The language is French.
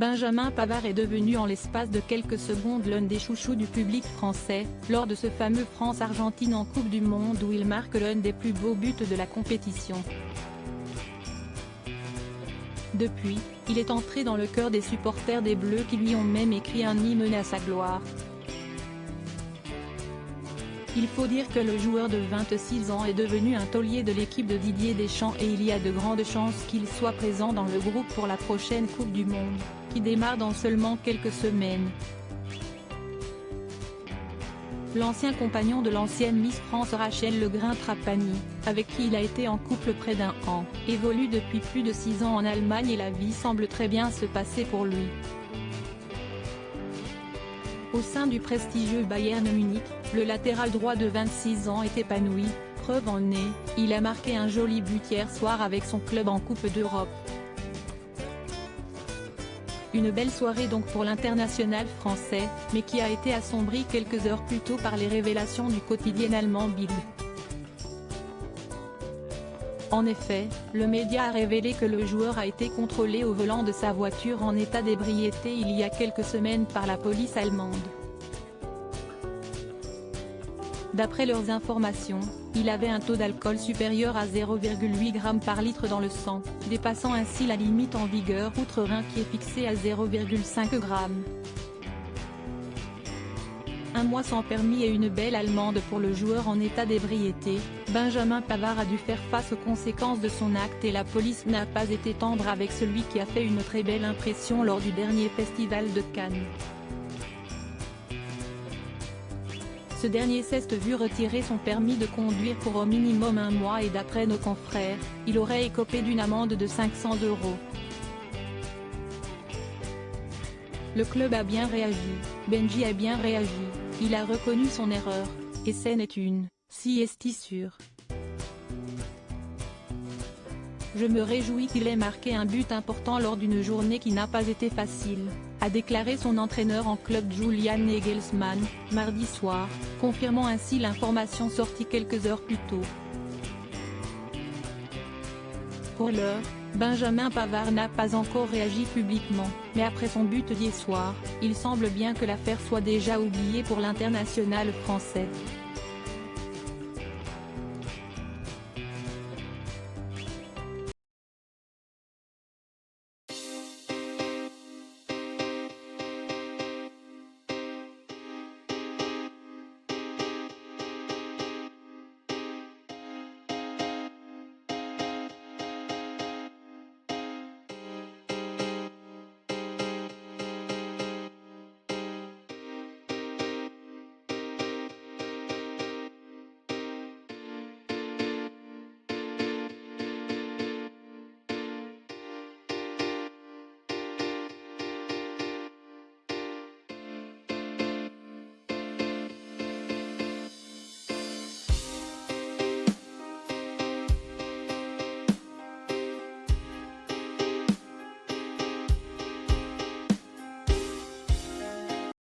Benjamin Pavard est devenu en l'espace de quelques secondes l'un des chouchous du public français, lors de ce fameux France-Argentine en Coupe du Monde où il marque l'un des plus beaux buts de la compétition. Depuis, il est entré dans le cœur des supporters des Bleus qui lui ont même écrit un hymne à sa gloire. Il faut dire que le joueur de 26 ans est devenu un taulier de l'équipe de Didier Deschamps et il y a de grandes chances qu'il soit présent dans le groupe pour la prochaine Coupe du Monde, qui démarre dans seulement quelques semaines. L'ancien compagnon de l'ancienne Miss France Rachel Legrin-Trapani, avec qui il a été en couple près d'un an, évolue depuis plus de 6 ans en Allemagne et la vie semble très bien se passer pour lui. Au sein du prestigieux Bayern Munich, le latéral droit de 26 ans est épanoui, preuve en est, il a marqué un joli but hier soir avec son club en Coupe d'Europe. Une belle soirée donc pour l'international français, mais qui a été assombrie quelques heures plus tôt par les révélations du quotidien allemand Bild. En effet, le média a révélé que le joueur a été contrôlé au volant de sa voiture en état d'ébriété il y a quelques semaines par la police allemande. D'après leurs informations, il avait un taux d'alcool supérieur à 0,8 g par litre dans le sang, dépassant ainsi la limite en vigueur outre-Rhin qui est fixée à 0,5 g. Un mois sans permis et une belle allemande pour le joueur en état d'ébriété, Benjamin Pavard a dû faire face aux conséquences de son acte et la police n'a pas été tendre avec celui qui a fait une très belle impression lors du dernier festival de Cannes. Ce dernier s'est vu retirer son permis de conduire pour au minimum 1 mois et d'après nos confrères, il aurait écopé d'une amende de 500 €. Le club a bien réagi, Benji a bien réagi, il a reconnu son erreur, et c'en est une, si est-il sûr. Je me réjouis qu'il ait marqué un but important lors d'une journée qui n'a pas été facile, a déclaré son entraîneur en club Julian Nagelsmann, mardi soir, confirmant ainsi l'information sortie quelques heures plus tôt. Pour l'heure, Benjamin Pavard n'a pas encore réagi publiquement, mais après son but d'hier soir, il semble bien que l'affaire soit déjà oubliée pour l'international français.